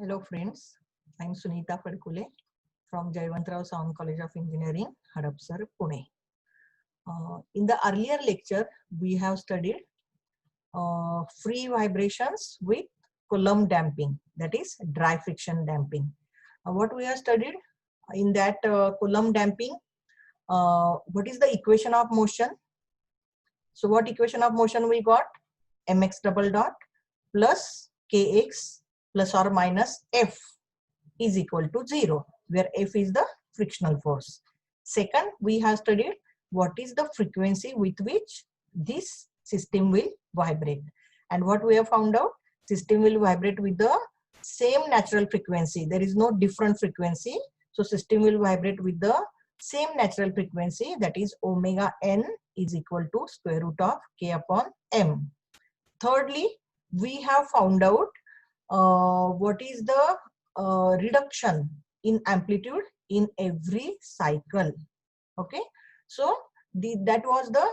Hello friends, I am Sunita Fadkule from Jaywantrao Sound College of Engineering, Hadapsar, Pune. In the earlier lecture, we have studied free vibrations with Coulomb damping, that is dry friction damping. What we have studied in that Coulomb damping, what is the equation of motion? So what equation of motion we got? Mx double dot plus Kx plus or minus F is equal to 0, where F is the frictional force. Second, we have studied what is the frequency with which this system will vibrate. And what we have found out, system will vibrate with the same natural frequency. There is no different frequency. So system will vibrate with the same natural frequency, that is omega n is equal to square root of k upon m. Thirdly, we have found out what is the reduction in amplitude in every cycle. Okay, so that was the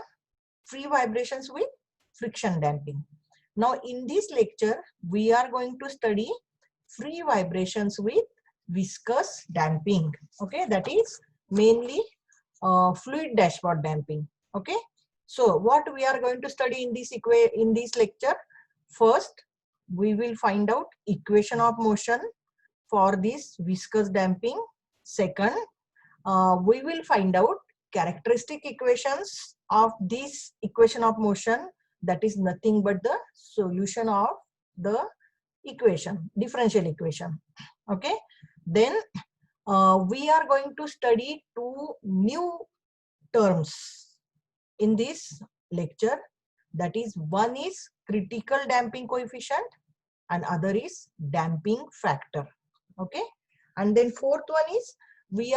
free vibrations with friction damping. Now in this lecture we are going to study free vibrations with viscous damping. Okay, that is mainly fluid dashboard damping. Okay, so what we are going to study in this lecture? First, we will find out equation of motion for this viscous damping. Second, we will find out characteristic equations of this equation of motion, that is nothing but the solution of the equation, differential equation. Okay, then we are going to study two new terms in this lecture, that is one is critical damping coefficient and other is damping factor. Okay, and then fourth one is we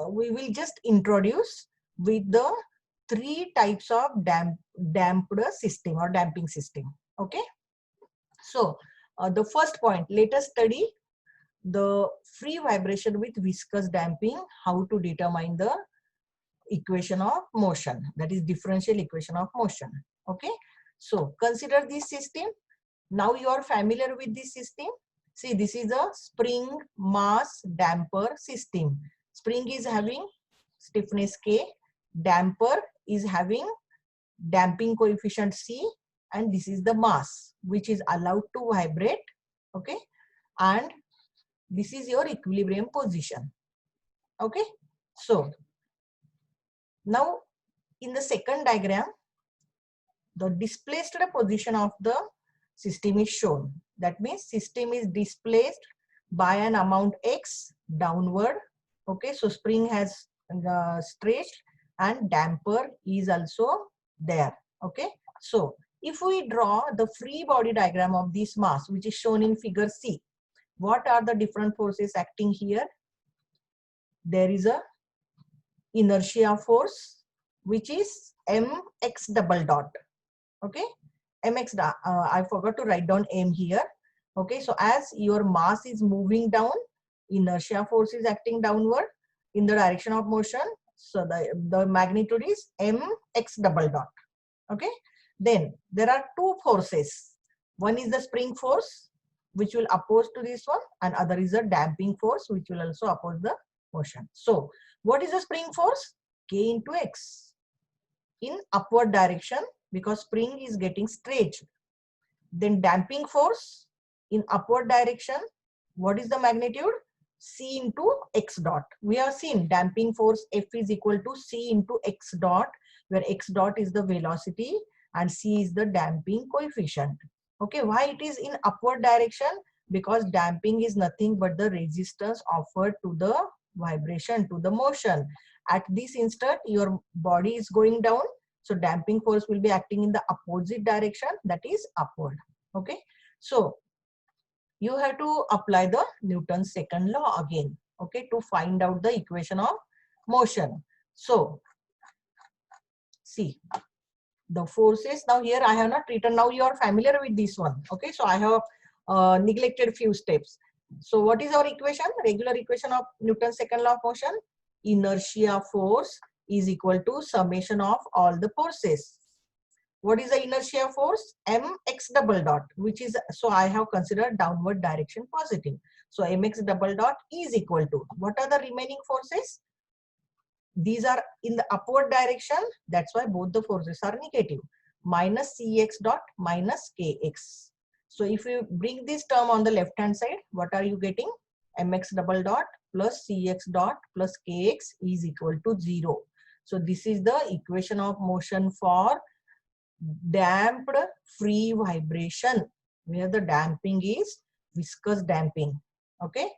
will just introduce with the three types of damped system or damping system. Okay, so the first point, let us study the free vibration with viscous damping, how to determine the equation of motion, that is differential equation of motion. Okay, so consider this system. Now you are familiar with this system. See, this is a spring mass damper system. Spring is having stiffness K, damper is having damping coefficient C, and this is the mass which is allowed to vibrate. Okay, and this is your equilibrium position. Okay, so now in the second diagram, the displaced position of the system is shown. That means system is displaced by an amount x downward. Okay, so spring has stretched and damper is also there. Okay, so if we draw the free body diagram of this mass, which is shown in figure C, what are the different forces acting here? There is a inertia force, which is mx double dot. Okay, mx, I forgot to write down m here. Okay, so as your mass is moving down, inertia force is acting downward in the direction of motion. So the magnitude is mx double dot. Okay, then there are two forces. One is the spring force, which will oppose to this one, and other is the damping force, which will also oppose the motion. So what is the spring force? K into x in upward direction, because spring is getting stretched. Then damping force in upward direction, what is the magnitude? C into x dot. We have seen damping force F is equal to C into x dot, where x dot is the velocity and C is the damping coefficient. Okay, why it is in upward direction? Because damping is nothing but the resistance offered to the vibration, to the motion. At this instant, your body is going down, so damping force will be acting in the opposite direction, that is upward. Okay, so you have to apply the Newton's second law again, okay, to find out the equation of motion. So see the forces. Now here I have not written. Now you are familiar with this one. Okay, so I have neglected few steps. So what is our equation? Regular equation of Newton's second law of motion. Inertia force is equal to summation of all the forces. What is the inertia force? Mx double dot, which is, so I have considered downward direction positive. So mx double dot is equal to, what are the remaining forces? These are in the upward direction. That's why both the forces are negative. Minus cx dot minus kx. So if you bring this term on the left hand side, what are you getting? Mx double dot plus cx dot plus kx is equal to 0. So this is the equation of motion for damped free vibration, where the damping is viscous damping. Okay.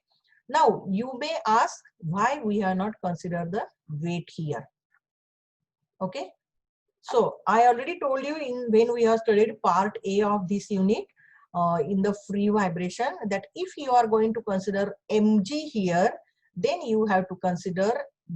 Now you may ask why we have not considered the weight here. Okay. So I already told you in when we have studied part A of this unit in the free vibration, that if you are going to consider mg here, then you have to consider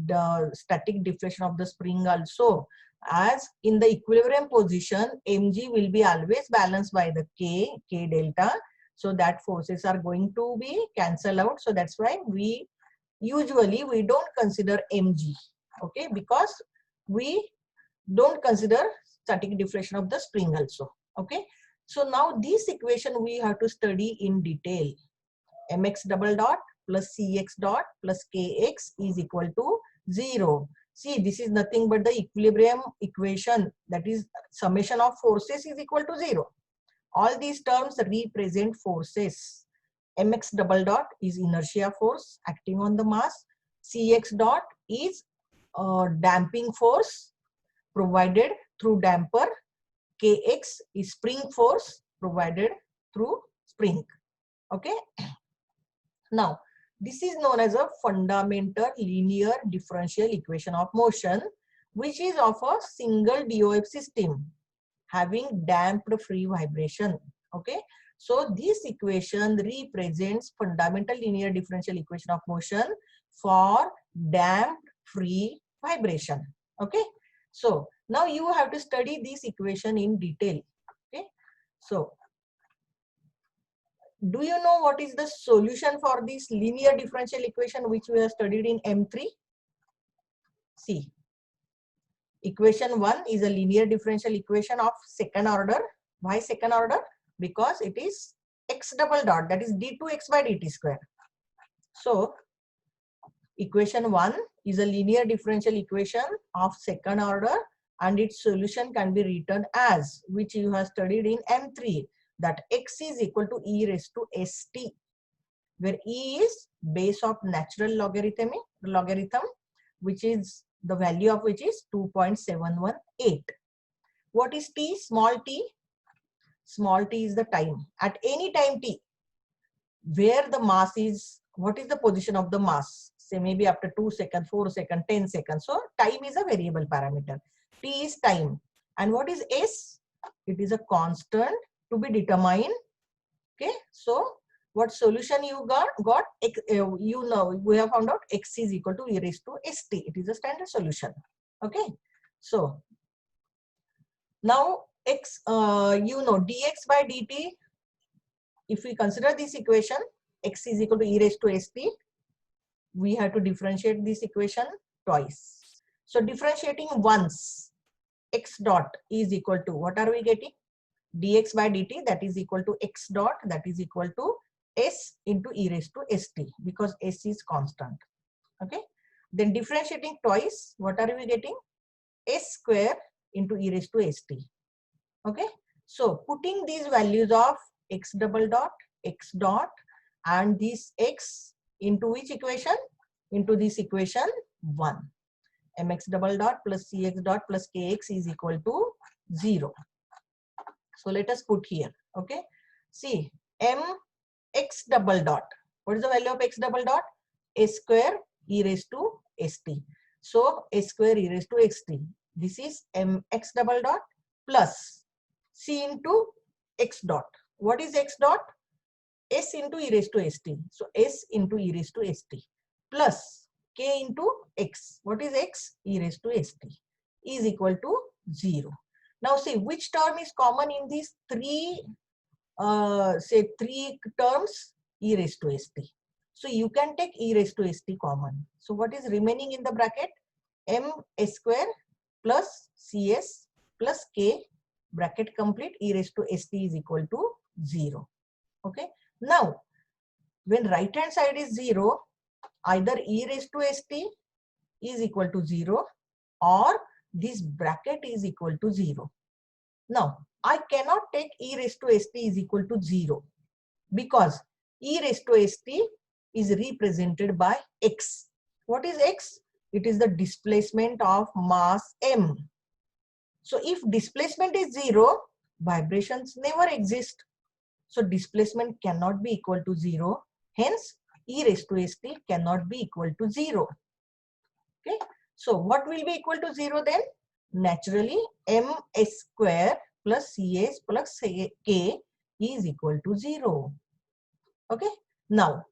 the static deflection of the spring also. As in the equilibrium position, mg will be always balanced by the k delta. So that forces are going to be cancelled out. So that's why we usually we don't consider mg, okay, because we don't consider static deflection of the spring also. Okay. So now this equation we have to study in detail. Mx double dot plus cx dot plus kx is equal to 0. See, this is nothing but the equilibrium equation, that is summation of forces is equal to 0. All these terms represent forces. Mx double dot is inertia force acting on the mass. Cx dot is damping force provided through damper. Kx is spring force provided through spring. Okay. Now, this is known as a fundamental linear differential equation of motion, which is of a single DOF system having damped free vibration. Okay. So this equation represents fundamental linear differential equation of motion for damped free vibration. Okay. So now you have to study this equation in detail. Okay. So do you know what is the solution for this linear differential equation which we have studied in M3? See, equation 1 is a linear differential equation of second order. Why second order? Because it is x double dot, that is d2x by dt square. So equation 1 is a linear differential equation of second order, and its solution can be written as, which you have studied in M3, that x is equal to e raised to st, where e is base of natural logarithm, which is the value of which is 2.718. What is t? Small t. Small t is the time. At any time t, where the mass is, what is the position of the mass? Say maybe after 2 seconds, 4 seconds, 10 seconds. So time is a variable parameter. T is time. And what is s? It is a constant to be determined. Okay. So what solution you got? You know, we have found out x is equal to e raised to st. It is a standard solution. Okay. So now x, you know, dx by dt. If we consider this equation, x is equal to e raised to st, we have to differentiate this equation twice. So differentiating once, x dot is equal to, what are we getting? Dx by dt, that is equal to x dot, that is equal to s into e raised to st, because s is constant. Okay. Then differentiating twice, what are we getting? S square into e raised to st. Okay. So putting these values of x double dot, x dot, and this x into which equation? Into this equation 1. Mx double dot plus cx dot plus kx is equal to 0. So let us put here. Okay. See, mx double dot. What is the value of x double dot? S square e raised to st. So s square e raised to xt. This is mx double dot plus c into x dot. What is x dot? S into e raised to st. So s into e raised to st plus k into x. What is x? E raised to st is equal to 0. Now see which term is common in these three, say three terms, e raised to st. So you can take e raised to st common. So what is remaining in the bracket? M s square plus cs plus k bracket complete, e raised to st is equal to 0. Okay. Now, when right hand side is 0, either e raised to st is equal to 0 or this bracket is equal to 0. Now, I cannot take e raised to st is equal to 0 because e raised to st is represented by x. What is x? It is the displacement of mass m. So if displacement is 0, vibrations never exist. So displacement cannot be equal to 0. Hence, e raised to st cannot be equal to 0. Okay. So what will be equal to 0 then? Naturally, ms square plus cs plus k is equal to 0. Okay. Now,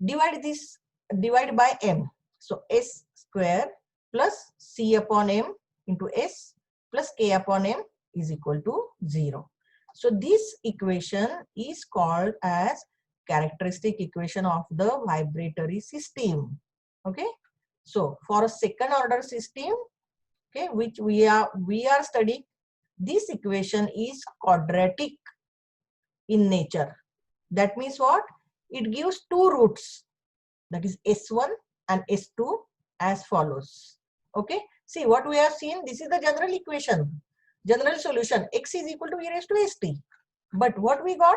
divide by m. So s square plus c upon m into s plus k upon m is equal to 0. So this equation is called as characteristic equation of the vibratory system. Okay. So for a second order system, okay, which we are studying, this equation is quadratic in nature. That means what? It gives two roots, that is S1 and S2 as follows. Okay. See what we have seen. This is the general equation, general solution. X is equal to e raised to st. But what we got?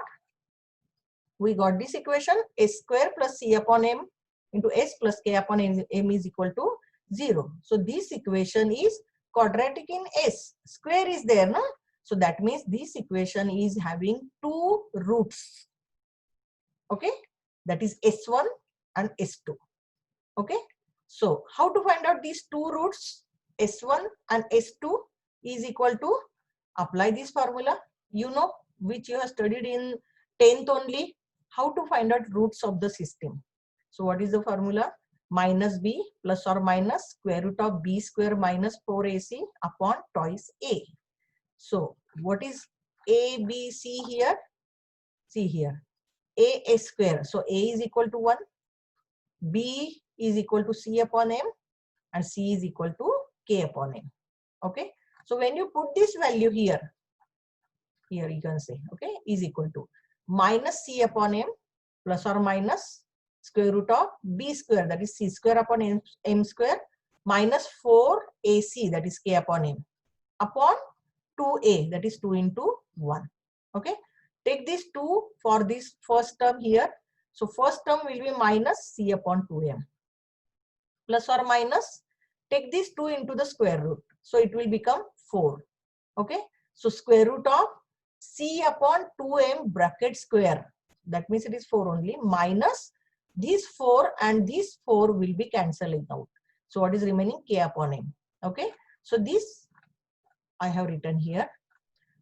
We got this equation s square plus c upon m into s plus k upon m is equal to 0. So this equation is quadratic in s. Square is there, no? So that means this equation is having two roots. Okay, that is s1 and s2. Okay, so how to find out these two roots? S1 and S2 is equal to, apply this formula, you know, which you have studied in 10th only, how to find out roots of the system. So what is the formula? Minus b plus or minus square root of b square minus 4ac upon twice a. So what is a, b, c here? See here, a square. So a is equal to 1, b is equal to c upon m, and c is equal to k upon m. Okay. So when you put this value here you can say, okay, is equal to minus c upon m plus or minus square root of b square, that is c square upon m square, minus 4ac, that is k upon m, upon 2a, that is 2 into 1. Okay. Take this 2 for this first term here. So first term will be minus c upon 2m, plus or minus, take this 2 into the square root. So it will become 4. Okay. So square root of c upon 2m bracket square. That means it is 4 only, minus these 4 and these 4 will be cancelling out. So what is remaining? K upon m. Okay. So this I have written here.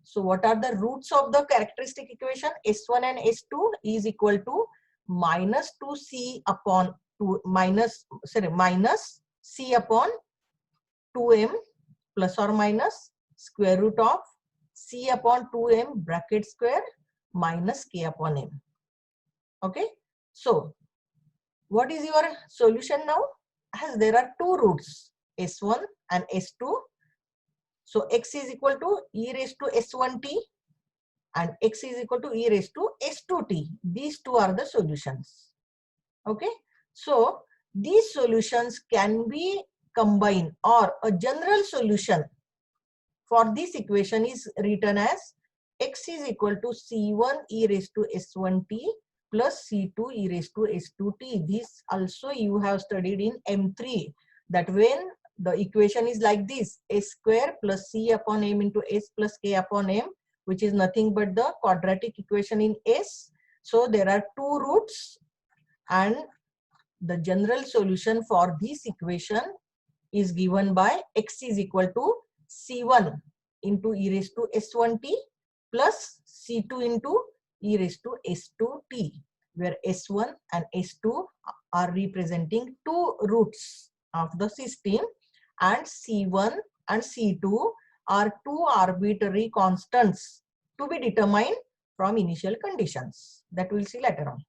So what are the roots of the characteristic equation? S1 and S2 is equal to minus 2c upon 2 minus c upon 2m plus or minus square root of c upon 2m bracket square minus k upon m. Okay. So what is your solution now? As there are two roots, S1 and S2. So x is equal to e raised to S1t and x is equal to e raised to S2t. These two are the solutions. Okay. So these solutions can be combined, or a general solution for this equation is written as x is equal to c1 e raised to S1t plus c2 e raised to S2t. This also you have studied in M3, that when the equation is like this, s square plus c upon m into s plus k upon m, which is nothing but the quadratic equation in s. So there are two roots and the general solution for this equation is given by x is equal to c1 into e raised to S1t plus c2 into e raised to S2t, where S1 and S2 are representing two roots of the system, and C1 and C2 are two arbitrary constants to be determined from initial conditions that we'll see later on.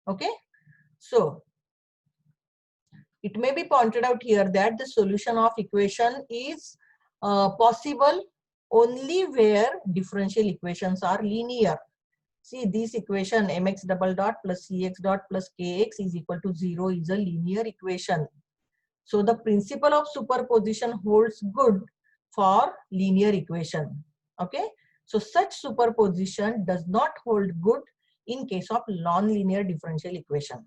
Okay. So it may be pointed out here that the solution of equation is possible only where differential equations are linear. See, this equation mx double dot plus cx dot plus kx is equal to 0 is a linear equation. So the principle of superposition holds good for linear equation. Okay. So such superposition does not hold good in case of non-linear differential equation.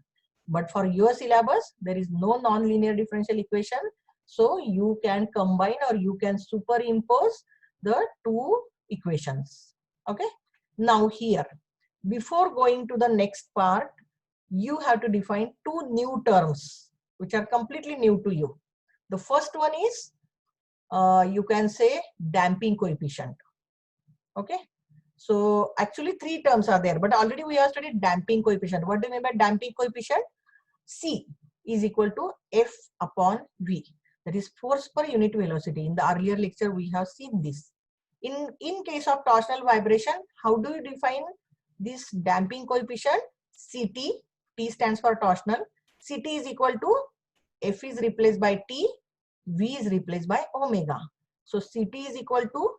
But for your syllabus, there is no non-linear differential equation. So you can combine or you can superimpose the two equations. Okay. Now here, before going to the next part, you have to define two new terms which are completely new to you. The first one is, you can say, damping coefficient. Okay. So actually three terms are there, but already we have studied damping coefficient. What do you mean by damping coefficient? C is equal to F upon V. That is force per unit velocity. In the earlier lecture, we have seen this. In case of torsional vibration, how do you define this damping coefficient? Ct, T stands for torsional. Ct is equal to F is replaced by T, V is replaced by omega. So Ct is equal to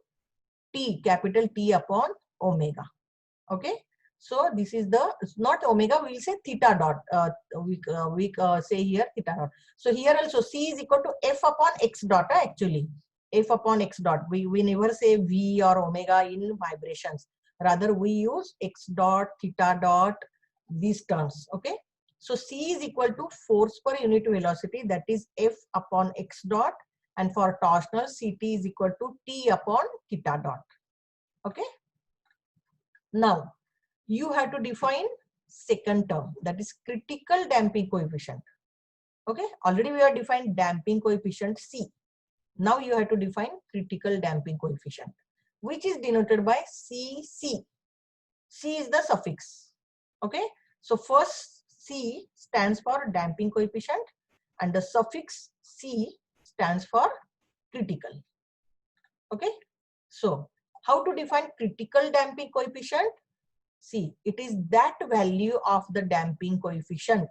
T, capital T upon omega. Okay. So this is the, it's not omega, we will say theta dot. We say here theta dot. So here also C is equal to F upon X dot actually. F upon X dot. We never say V or omega in vibrations. Rather we use X dot, theta dot, these terms. Okay. So C is equal to force per unit velocity, that is F upon X dot, and for torsional Ct is equal to T upon theta dot. Okay. Now you have to define second term, that is critical damping coefficient. Okay. Already we have defined damping coefficient C. Now you have to define critical damping coefficient, which is denoted by Cc. C is the suffix. Okay. So first C stands for damping coefficient and the suffix C stands for critical. Okay. So how to define critical damping coefficient? See, it is that value of the damping coefficient,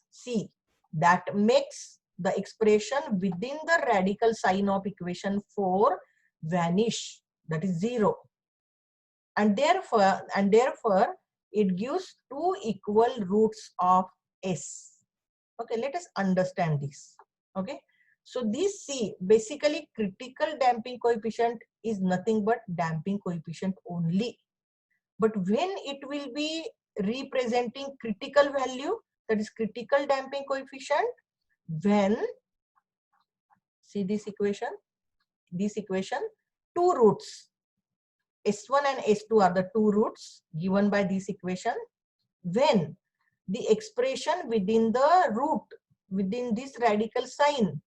C, that makes the expression within the radical sign of equation 4 vanish, that is 0. And therefore it gives two equal roots of S. Okay, let us understand this. Okay, so this C, basically critical damping coefficient is nothing but damping coefficient only. But when it will be representing critical value, that is critical damping coefficient, when, see this equation, two roots, S1 and S2 are the two roots given by this equation. When the expression within the root, within this radical sign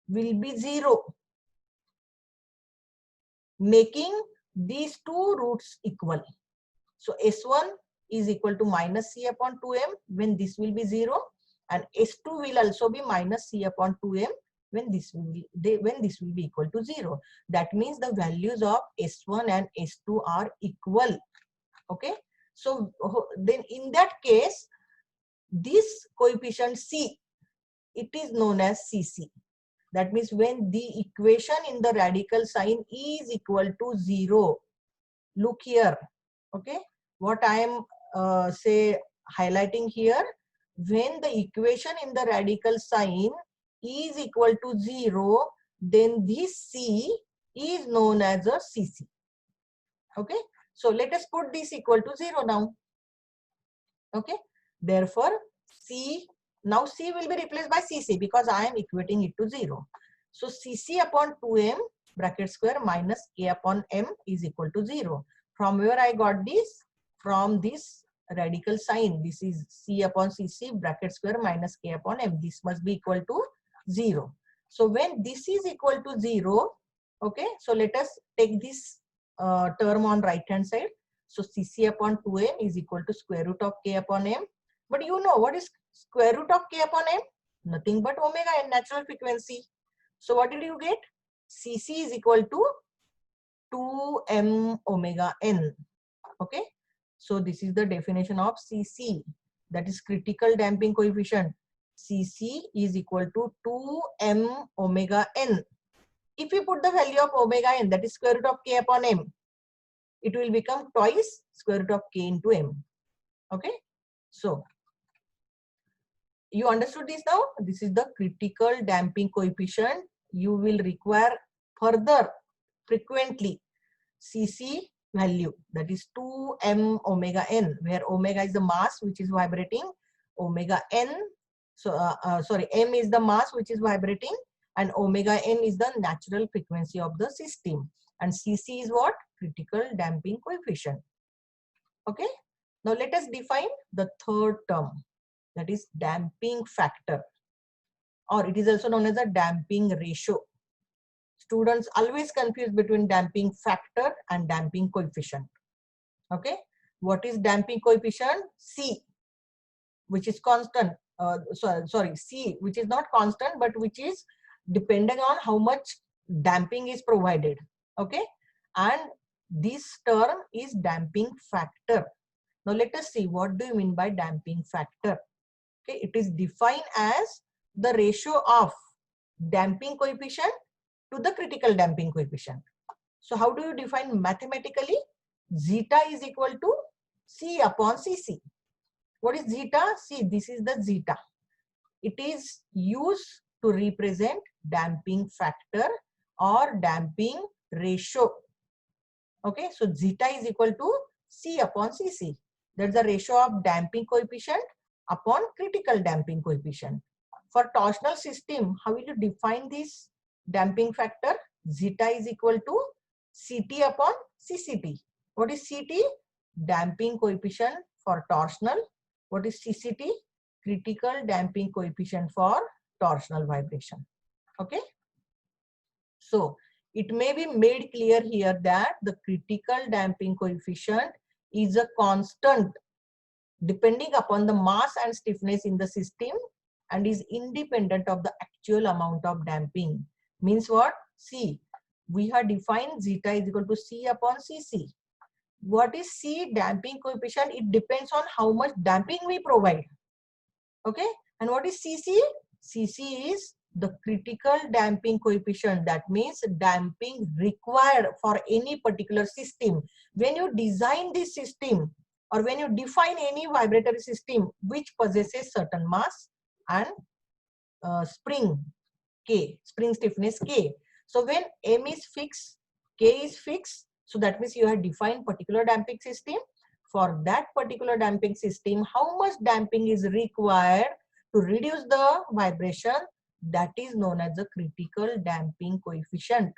will be 0, making these two roots equal. So S1 is equal to minus C upon 2m when this will be 0, and S2 will also be minus C upon 2m when this will be equal to 0. That means the values of S1 and S2 are equal. Okay. So then in that case, this coefficient C, it is known as Cc. That means when the equation in the radical sign is equal to 0, look here. Okay. What I am highlighting here, when the equation in the radical sign is equal to 0, then this C is known as a Cc. Okay. So let us put this equal to 0 now. Okay. Therefore, now C will be replaced by Cc because I am equating it to 0. So Cc upon 2m bracket square minus K upon m is equal to 0. From where I got this? From this radical sign. This is C upon Cc bracket square minus K upon m. This must be equal to 0. So when this is equal to 0, okay, so let us take this term on right hand side. So Cc upon 2m is equal to square root of K upon m. But you know what is square root of K upon m? Nothing but omega and natural frequency. So what did you get? Cc is equal to 2m omega n. Okay. So this is the definition of Cc, that is critical damping coefficient. Cc is equal to 2m omega n. If we put the value of omega n, that is square root of k upon m, it will become twice square root of k into m. Okay, so you understood this now? This is the critical damping coefficient. You will require further frequently Cc value, that is 2m omega n, where omega is the mass which is vibrating, omega n, so sorry, m is the mass which is vibrating, and omega n is the natural frequency of the system, and Cc is what? Critical damping coefficient. Okay, now let us define the third term, that is damping factor, or it is also known as a damping ratio. Students always confuse between damping factor and damping coefficient. Okay, what is damping coefficient? C, which is constant. Sorry, C, which is not constant, but which is depending on how much damping is provided. Okay, and this term is damping factor. Now let us see, what do you mean by damping factor? Okay, it is defined as the ratio of damping coefficient to the critical damping coefficient. So how do you define mathematically? Zeta is equal to C upon Cc. What is zeta? See, this is the zeta. It is used to represent damping factor or damping ratio. Okay, so zeta is equal to C upon Cc. That's the ratio of damping coefficient upon critical damping coefficient. For torsional system, how will you define this damping factor? Zeta is equal to Ct upon Cct. What is Ct? Damping coefficient for torsional. What is Cct? Critical damping coefficient for torsional vibration. Okay. So it may be made clear here that the critical damping coefficient is a constant depending upon the mass and stiffness in the system and is independent of the actual amount of damping. Means what? See, we have defined zeta is equal to C upon Cc. What is C damping coefficient? It depends on how much damping we provide. Okay, and what is Cc? Cc is the critical damping coefficient. That means damping required for any particular system. When you design this system or when you define any vibratory system which possesses certain mass and spring K, spring stiffness K. So when M is fixed, K is fixed. So that means you have defined particular damping system. For that particular damping system, how much damping is required to reduce the vibration? That is known as the critical damping coefficient.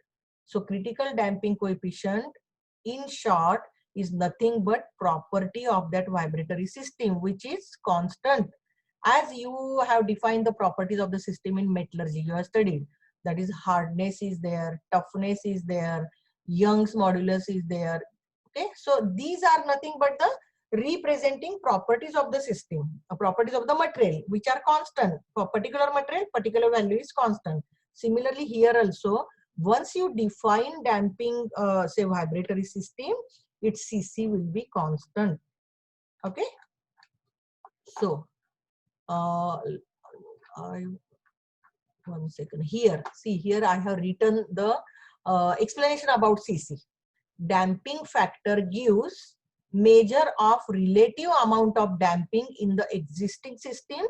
So critical damping coefficient, in short, is nothing but property of that vibratory system, which is constant. As you have defined the properties of the system in metallurgy, you have studied. That is, hardness is there, toughness is there, Young's modulus is there. Okay, so these are nothing but the representing properties of the system, properties of the material, which are constant. For particular material, particular value is constant. Similarly, here also, once you define damping, say vibratory system, its Cc will be constant. Okay, so one second here. See, here I have written the explanation about Cc. Damping factor gives measure of relative amount of damping in the existing system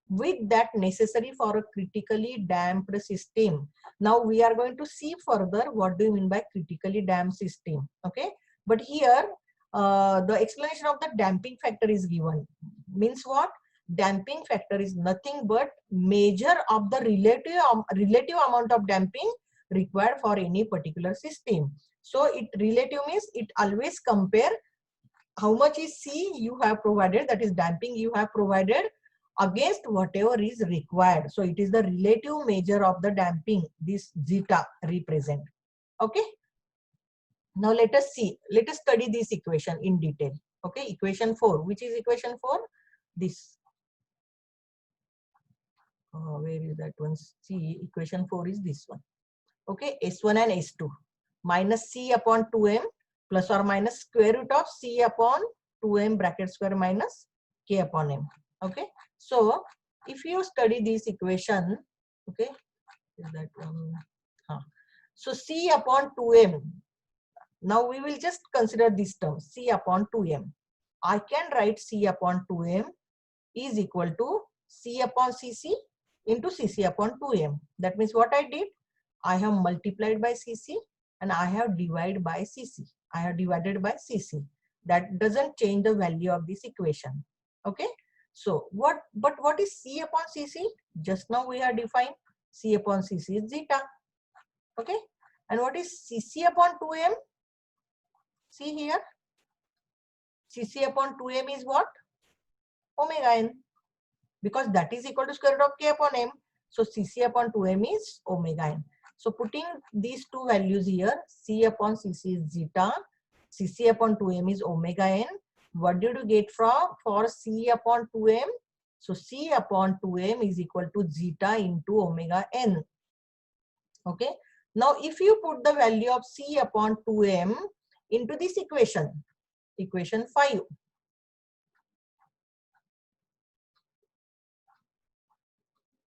with that necessary for a critically damped system. Now we are going to see further what do you mean by critically damped system. Okay, but here the explanation of the damping factor is given. Means what? Damping factor is nothing but measure of the relative amount of damping required for any particular system. So it relative means it always compare how much is C you have provided, that is damping you have provided, against whatever is required. So it is the relative measure of the damping this zeta represent. Okay. Now let us see. Let us study this equation in detail. Okay. Equation 4. Which is equation 4? This. Where is that one? See, equation 4 is this one. Okay. S1 and S2. Minus C upon 2m plus or minus square root of C upon 2m bracket square minus K upon m. Okay. So if you study this equation, okay, is that one? So C upon 2m. Now we will just consider this term C upon 2m. I can write C upon 2m is equal to C upon Cc into Cc upon 2m. That means what I did, I have multiplied by Cc and I have divided by Cc. I have divided by Cc. That doesn't change the value of this equation. Okay. So what is C upon Cc? Just now we have defined C upon Cc is zeta. Okay. And what is Cc upon 2m? See here. Cc upon 2m is what? Omega n. Because that is equal to square root of k upon m. So Cc upon 2m is omega n. So putting these two values here, C upon Cc is zeta, Cc upon 2m is omega n. What did you get for C upon 2m? So C upon 2m is equal to zeta into omega n. Okay. Now if you put the value of C upon 2m into this equation, equation 5.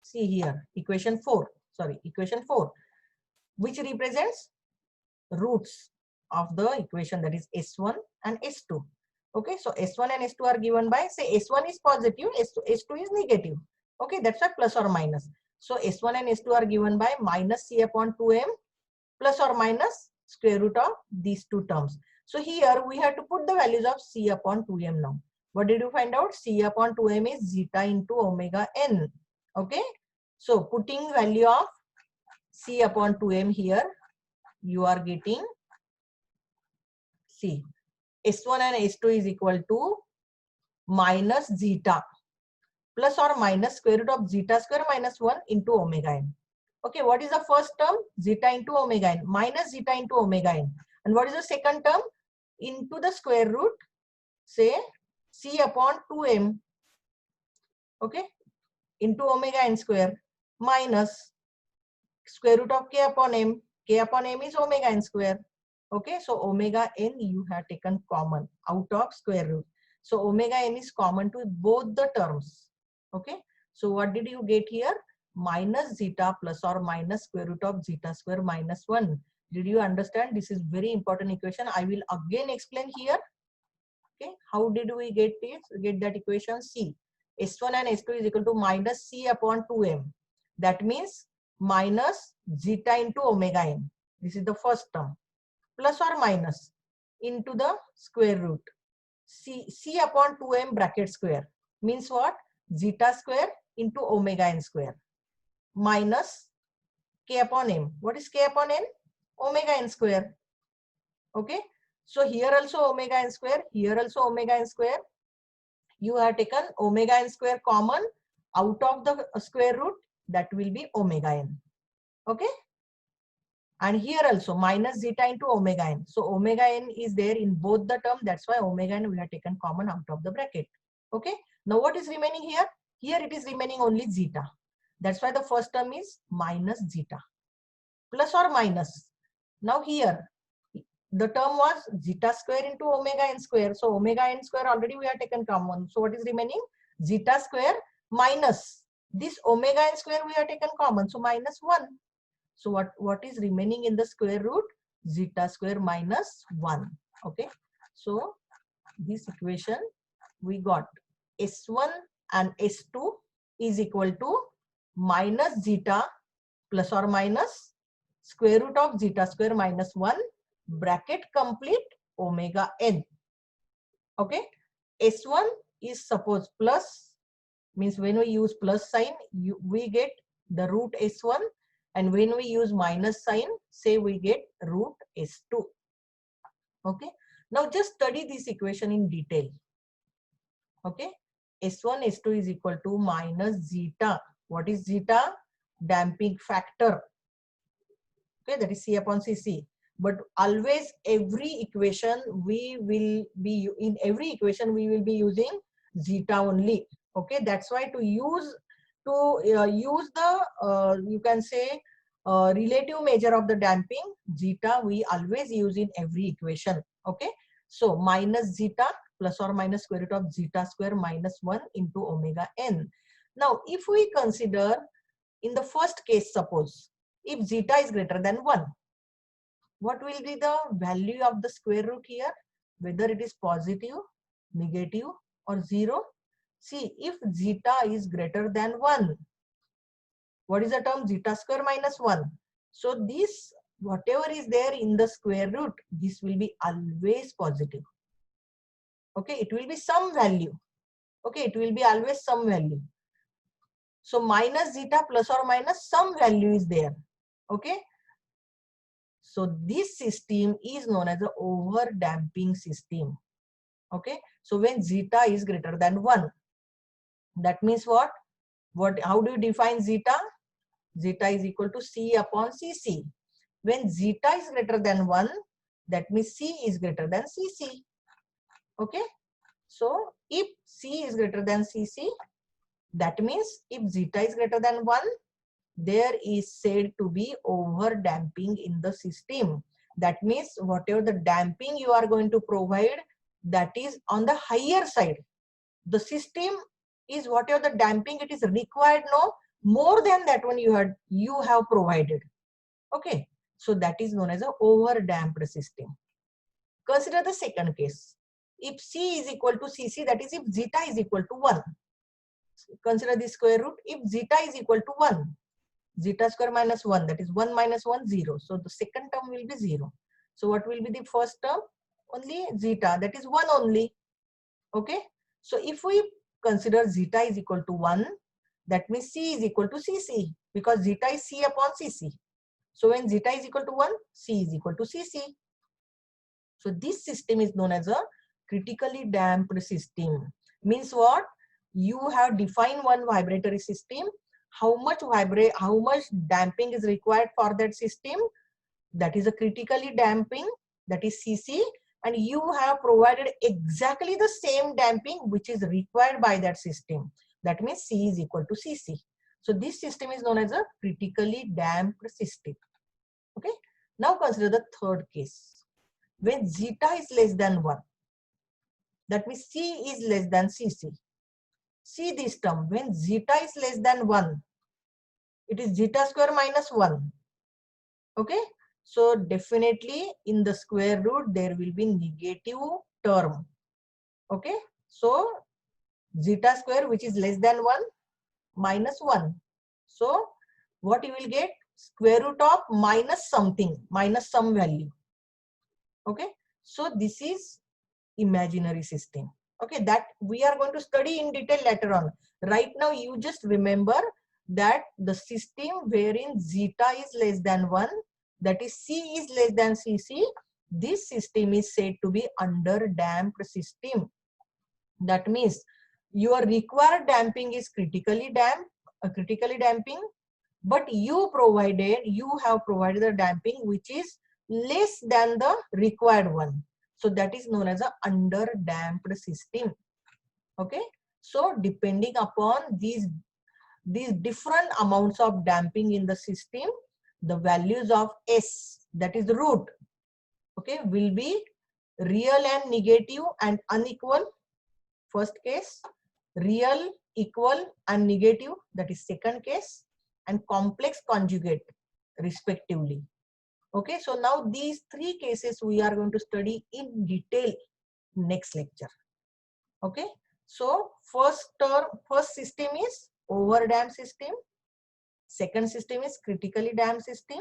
See here, equation 4, which represents roots of the equation, that is S1 and S2. Okay, so S1 and S2 are given by, say S1 is positive, S2 is negative. Okay, that's why plus or minus. So S1 and S2 are given by minus C upon 2m plus or minus square root of these two terms. So here we have to put the values of C upon 2m now. What did you find out? C upon 2m is zeta into omega n. Okay, so putting value of C upon 2m here, you are getting, see, S1 and S2 is equal to minus zeta plus or minus square root of zeta square minus 1 into omega n. Okay, what is the first term? Zeta into omega n, minus zeta into omega n. And what is the second term? Into the square root, say, C upon 2m. Okay, into omega n square minus square root of k upon m. K upon m is omega n square. Okay, so omega n you have taken common out of square root. So omega n is common to both the terms. Okay, so what did you get here? Minus zeta plus or minus square root of zeta square minus 1. Did you understand? This is very important equation. I will again explain here. Okay, how did we get this? Get that equation? C. S1 and S2 is equal to minus C upon 2m. That means minus zeta into omega n. This is the first term. Plus or minus into the square root. C upon 2m bracket square. Means what? Zeta square into omega n square. Minus k upon m. What is k upon n? Omega n square. Okay. So here also omega n square, here also omega n square. You have taken omega n square common out of the square root, that will be omega n. Okay. And here also minus zeta into omega n. So omega n is there in both the term. That's why omega n we have taken common out of the bracket. Okay. Now what is remaining here? Here it is remaining only zeta. That's why the first term is minus zeta. Plus or minus. Now here the term was zeta square into omega n square. So omega n square already we have taken common. So what is remaining? Zeta square minus this omega n square we have taken common. So minus 1. So what is remaining in the square root? Zeta square minus 1. Okay. So this equation we got S1 and S2 is equal to minus zeta plus or minus square root of zeta square minus 1 bracket complete omega n. Okay. S1 is suppose plus, means when we use plus sign, we get the root S1. And when we use minus sign, say we get root S2. Okay. Now just study this equation in detail. Okay. S1, S2 is equal to minus zeta. What is zeta? Damping factor. Okay, that is C upon Cc. But always every equation we will be using zeta only. Okay, that's why to use the you can say relative measure of the damping, zeta we always use in every equation. Okay, so minus zeta plus or minus square root of zeta square minus 1 into omega n. Now if we consider in the first case, suppose if zeta is greater than 1, what will be the value of the square root here? Whether it is positive, negative or 0. See, if zeta is greater than 1, what is the term? Zeta square minus 1. So this, whatever is there in the square root, this will be always positive. Okay, it will be some value. Okay, it will be always some value. So minus zeta plus or minus some value is there. Okay. So this system is known as the over damping system. Okay. So when zeta is greater than 1, that means what? How do you define zeta? Zeta is equal to C upon Cc. When zeta is greater than 1, that means C is greater than Cc. Okay. So if C is greater than Cc, that means if zeta is greater than 1, there is said to be over damping in the system. That means whatever the damping you are going to provide, that is on the higher side. The system is whatever the damping it is required, no more than that one you have provided. Okay, so that is known as a over damped system. Consider the second case. If C is equal to Cc, that is if zeta is equal to 1. Consider the square root. If zeta is equal to 1, zeta square minus 1, that is 1 minus 1, 0. So the second term will be 0. So what will be the first term? Only zeta, that is 1 only. Okay. So if we consider zeta is equal to 1, that means C is equal to Cc, because zeta is C upon Cc. So when zeta is equal to 1, C is equal to Cc. So this system is known as a critically damped system. Means what? You have defined one vibratory system. How much damping is required for that system? That is a critically damping, that is Cc, and you have provided exactly the same damping which is required by that system. That means C is equal to Cc. So this system is known as a critically damped system. Okay. Now consider the third case. When zeta is less than 1, that means C is less than Cc. See this term, when zeta is less than 1, it is zeta square minus 1. Okay. So definitely in the square root, there will be negative term. Okay. So zeta square, which is less than 1, minus 1. So what you will get? Square root of minus something, minus some value. Okay. So this is imaginary system. Okay. That we are going to study in detail later on. Right now, you just remember that the system wherein zeta is less than 1, that is C is less than Cc, this system is said to be under damped system. That means your required damping is critically damping, but you have provided the damping which is less than the required one. So that is known as a under damped system. Okay. So depending upon these different amounts of damping in the system, the values of S, that is the root, okay, will be real and negative and unequal. First case, real, equal and negative, that is second case, and complex conjugate respectively. Okay, so now these three cases we are going to study in detail next lecture. Okay, so first system is over damped system, second system is critically damped system,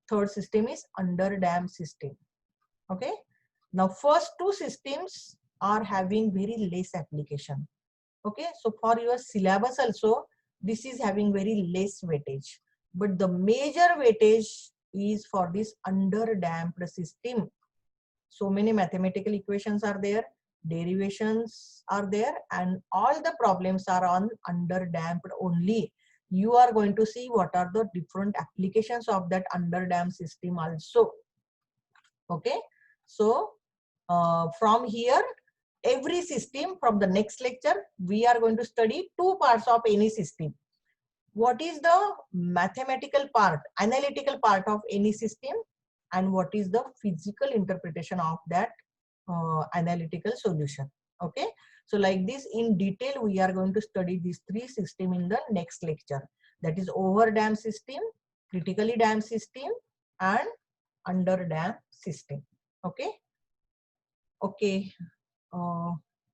third system is under damped system. Okay, now first two systems are having very less application. Okay, so for your syllabus also, this is having very less weightage, but the major weightage is for this under damped system. So many mathematical equations are there, derivations are there, and all the problems are on under damped only. You are going to see what are the different applications of that under damped system also. Okay, so from here, every system, from the next lecture, we are going to study two parts of any system. What is the mathematical part, analytical part of any system, and what is the physical interpretation of that analytical solution. Okay, so like this in detail we are going to study these three systems in the next lecture, that is over damped system, critically damped system and under dam system. Okay. Okay.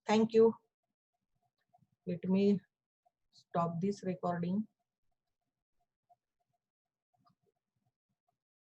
Thank you. Let me stop this recording.